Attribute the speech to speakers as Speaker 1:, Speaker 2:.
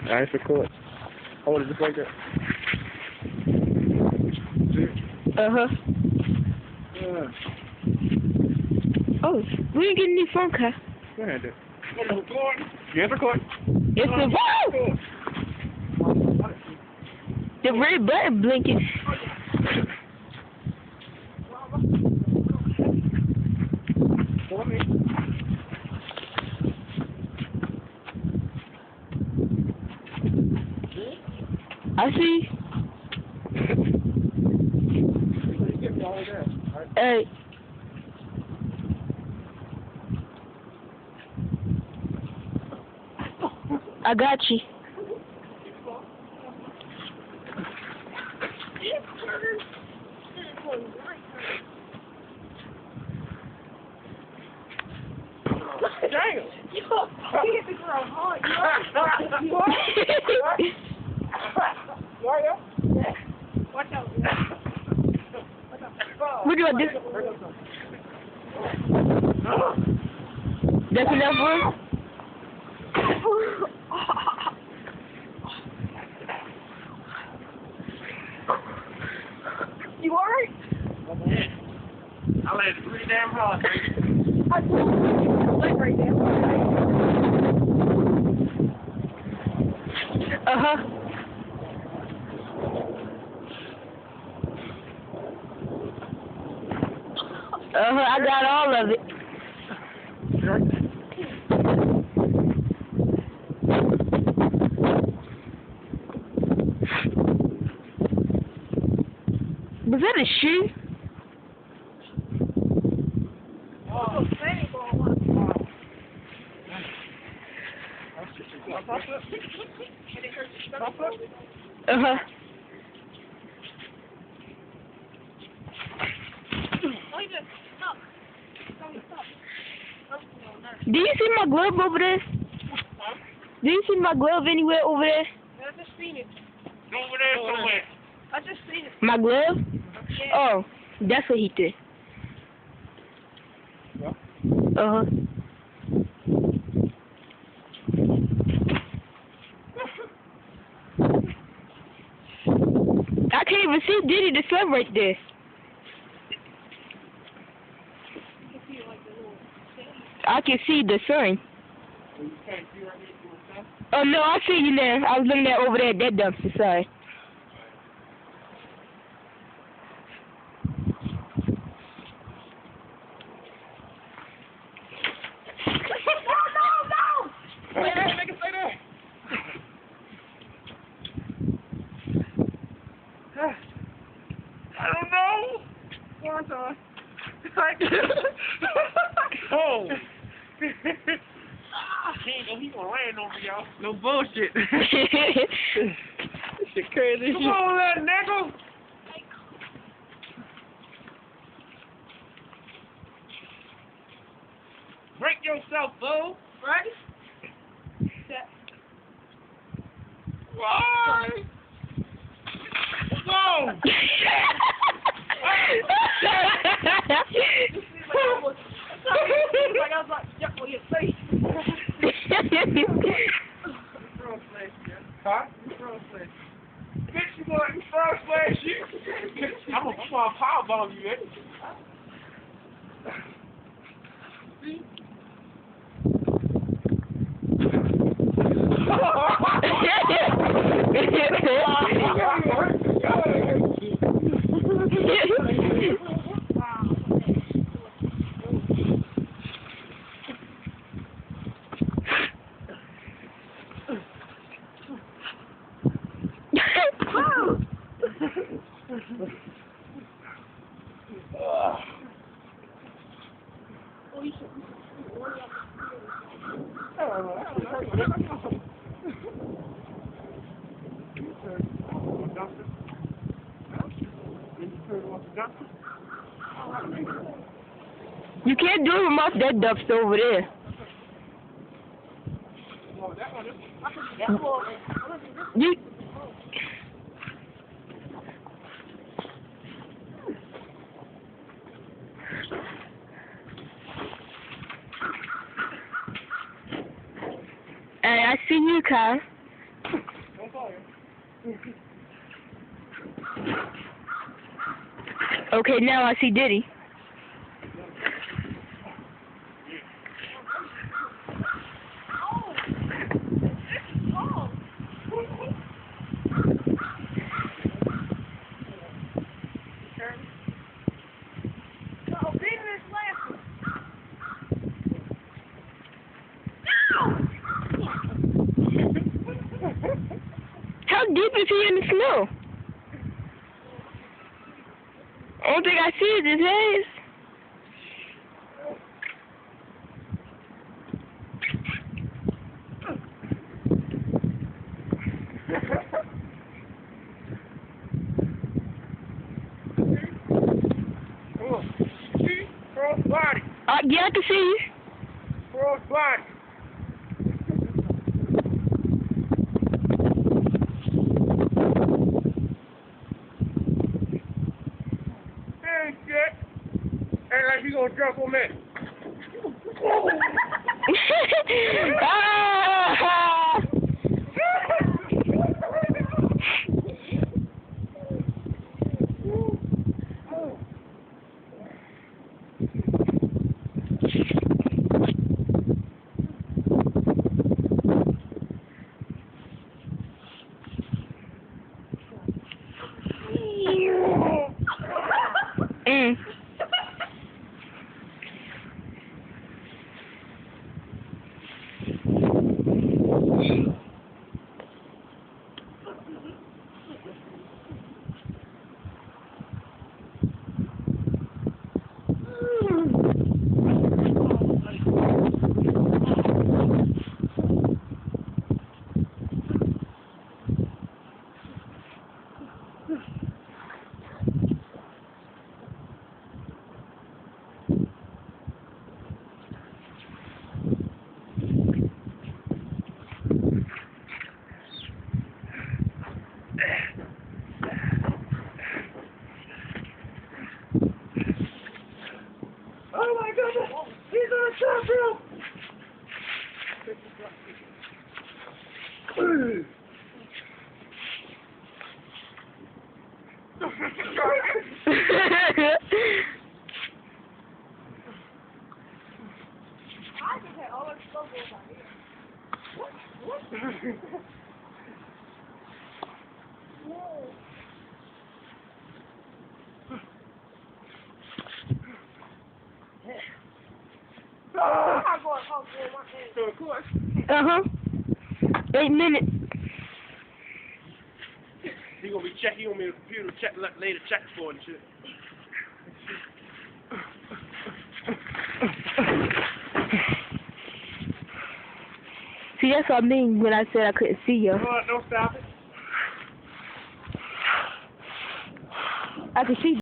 Speaker 1: Alright, record. Hold it just like that.
Speaker 2: Uh-huh.
Speaker 1: Yeah.
Speaker 2: Oh, we didn't get any phone call.
Speaker 1: Go ahead, dude. What is recording? Yes, record.
Speaker 2: It's the The red button blinking.
Speaker 1: For me.
Speaker 2: I see.
Speaker 1: Give me all of that. Right?
Speaker 2: Hey. I got you.
Speaker 1: Damn!
Speaker 3: You hit the girl hard. You are? Yeah. Watch out.
Speaker 2: What do I do? That's enough room?
Speaker 3: You alright?
Speaker 1: I landed pretty damn hard.
Speaker 3: I just right there.
Speaker 2: Uh-huh. Uh-huh, I got all of it. Was that a shoe?
Speaker 3: Oh, fanny ball.
Speaker 2: Uh-huh. Do you see my glove over there? Do you see my glove anywhere over there?
Speaker 3: I just seen it.
Speaker 1: Over there somewhere.
Speaker 3: I just seen it.
Speaker 2: My glove?
Speaker 3: Yeah.
Speaker 2: Oh, that's what he did. Uh-huh. I can't even see Diddy the sun right there. I can see the sun. Oh no, I see you there. I was looking at over there at that dumpster side.
Speaker 1: Make it say that. I don't know.
Speaker 3: One time.
Speaker 1: Oh. He gonna land on me, y'all. No bullshit. This shit crazy. Come on, little nigga. Break yourself, boo.
Speaker 3: Ready?
Speaker 1: Why? Whoa!
Speaker 3: Like I was like, yuck on your face.
Speaker 1: Huh? Bitch, you want to frog slash you? I'm gonna powerbomb you, man. See?
Speaker 2: You can't do it off that dumpster over there. You. Hey, I see you, Kyle. Okay, now I see Diddy. How deep is he in the snow? Only thing I see is his hands.
Speaker 1: Crossbody.
Speaker 2: Yeah, I can see you.
Speaker 1: Crossbody. Hey, shit. Act like you gonna jump on that.
Speaker 2: Ah! Mm.
Speaker 1: Oh my goodness! He's on a top rope!
Speaker 2: Uh-huh. 8 minutes.
Speaker 1: He gonna be checking on me on the computer, later check for it and shit.
Speaker 2: See, that's what I mean when I said I couldn't see you.
Speaker 1: Don't stop it.
Speaker 2: I can see